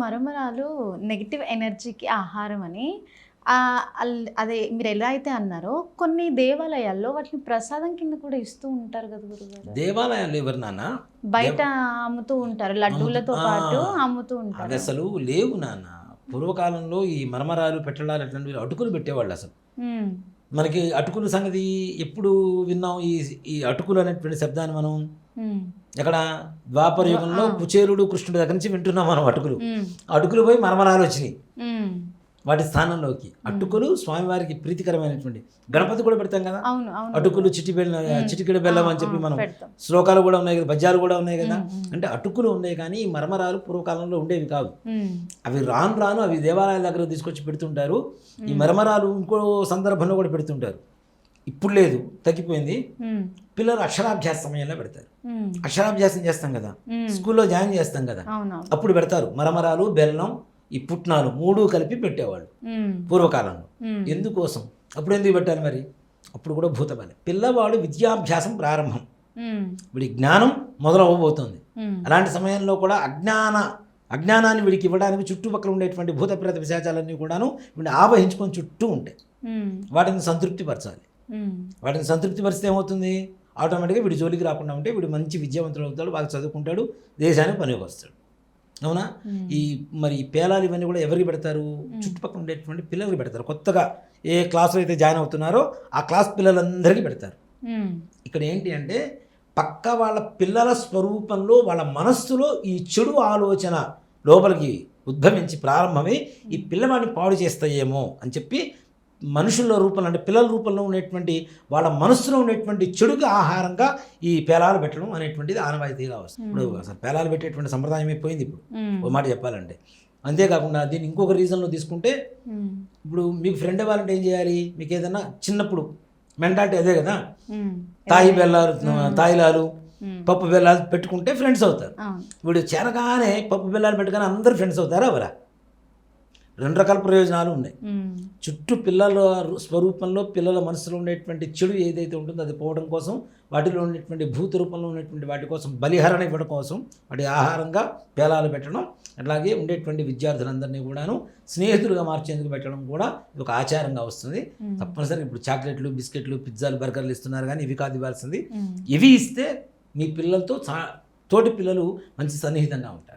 మరమరాలు negative ఎనర్జీకి ఆహారం అని అదే మీరు ఎలా అయితే అన్నారో కొన్ని దేవాలయాల్లో వాటిని ప్రసాదం కింద కూడా ఇస్తూ ఉంటారు కదా గురుగారు. దేవాలయాలు ఎవరు నాన్న? బయట అమ్ముతూ ఉంటారు, లడ్డూలతో పాటు అమ్ముతూ ఉంటారు. అది అసలు లేవు నాన్న. పూర్వకాలంలో ఈ మరమరాలు పెట్టడాలు అట్లాంటివి అటుకులు పెట్టేవాళ్ళు. అసలు మనకి అటుకుల సంగతి ఎప్పుడు విన్నాం? ఈ అటుకులు అనేటువంటి శబ్దాన్ని మనం ఎక్కడ ద్వాపర యుగంలో కుచేరుడు కృష్ణుడి దగ్గర నుంచి వింటున్నాం మనం. అటుకులు పోయి మరమరాలు వచ్చినాయి వాటి స్థానంలోకి. అటుకులు స్వామివారికి ప్రీతికరమైనటువంటి, గణపతి కూడా పెడతాం కదా అటుకులు, చిటికెడు బెల్లం అని చెప్పి మనం శ్లోకాలు కూడా ఉన్నాయి కదా, పద్యాలు కూడా ఉన్నాయి కదా. అంటే అటుకులు ఉన్నాయి, కానీ ఈ మరమరాలు పూర్వకాలంలో ఉండేవి కాదు. అవి రాను రాను అవి దేవాలయాల దగ్గర తీసుకొచ్చి పెడుతుంటారు. ఈ మరమరాలు ఇంకో సందర్భంలో కూడా పెడుతుంటారు. ఇప్పుడు లేదు, తగ్గిపోయింది. పిల్లలు అక్షరాభ్యాస సమయంలో పెడతారు. అక్షరాభ్యాసం చేస్తాం కదా, స్కూల్లో జాయిన్ చేస్తాం కదా, అప్పుడు పెడతారు మరమరాలు, బెల్లం, ఈ పుట్నాలు 3 కలిపి పెట్టేవాళ్ళు పూర్వకాలంలో. ఎందుకోసం? అప్పుడు ఎందుకు పెట్టాలి మరి? అప్పుడు కూడా భూతబలి. పిల్లవాడు విద్యాభ్యాసం ప్రారంభం, వీడి జ్ఞానం మొదలవ్వబోతోంది. అలాంటి సమయంలో కూడా అజ్ఞానాన్ని వీడికి ఇవ్వడానికి చుట్టుపక్కల ఉండేటువంటి భూత ప్రేత పిశాచాలన్నీ కూడాను వీడిని ఆవహించుకొని చుట్టూ ఉంటాయి. వాటిని సంతృప్తిపరచాలి. వాటిని సంతృప్తిపరిస్తే ఏమవుతుంది? ఆటోమేటిక్గా వీడి జోలికి రాకుండా ఉంటే వీడు మంచి విద్యావంతుడు అవుతాడు, బాగా చదువుకుంటాడు, దేశానికి పనికి వస్తాడు. అవునా? ఈ మరి పేలాలు ఇవన్నీ కూడా ఎవరికి పెడతారు? చుట్టుపక్కల ఉండేటువంటి పిల్లలకి పెడతారు. కొత్తగా ఏ క్లాసులో అయితే జాయిన్ అవుతున్నారో ఆ క్లాస్ పిల్లలందరికీ పెడతారు. ఇక్కడ ఏంటి అంటే పక్క వాళ్ళ పిల్లల స్వరూపంలో వాళ్ళ మనస్సులో ఈ చెడు ఆలోచన లోపలికి ఉద్భవించి ప్రారంభమై ఈ పిల్లవాడిని పాడు చేస్తాయేమో అని చెప్పి మనుషుల రూపంలో, అంటే పిల్లల రూపంలో ఉండేటువంటి వాళ్ళ మనస్సులో ఉండేటువంటి చెడుకు ఆహారంగా ఈ పేలాలు పెట్టడం అనేటువంటిది ఆనవాయితీగా వస్తుంది. ఇప్పుడు అసలు పేలాలు పెట్టేటువంటి సంప్రదాయం అయిపోయింది ఇప్పుడు, ఒక మాట చెప్పాలంటే. అంతేకాకుండా దీన్ని ఇంకొక రీజన్లో తీసుకుంటే, ఇప్పుడు మీకు ఫ్రెండ్ అవ్వాలంటే ఏం చేయాలి? మీకు ఏదైనా చిన్నప్పుడు మెంటాలిటీ అదే కదా, తాయిలాలు పప్పు బెల్లాలు పెట్టుకుంటే ఫ్రెండ్స్ అవుతారు. వీడు చేరగానే పప్పు బెల్లాలు పెట్టుగానే అందరూ ఫ్రెండ్స్ అవుతారా? అవరా? 2 రకాల ప్రయోజనాలు ఉన్నాయి. చుట్టూ పిల్లల స్వరూపంలో పిల్లల మనసులో ఉండేటువంటి చెడు ఏదైతే ఉంటుందో అది పోవడం కోసం, వాటిలో ఉండేటువంటి భూత రూపంలో ఉన్నటువంటి వాటి కోసం బలిహరణ ఇవ్వడం కోసం వాటి ఆహారంగా పేలాలు పెట్టడం, అట్లాగే ఉండేటువంటి విద్యార్థులందరినీ కూడాను స్నేహితులుగా మార్చేందుకు పెట్టడం కూడా ఇది ఒక ఆచారంగా వస్తుంది. తప్పనిసరిగా ఇప్పుడు చాక్లెట్లు, బిస్కెట్లు, పిజ్జాలు, బర్గర్లు ఇస్తున్నారు, కానీ ఇవి కాదు ఇవ్వాల్సింది. ఇవి ఇస్తే మీ పిల్లలతో తోటి పిల్లలు మంచి సన్నిహితంగా ఉంటారు.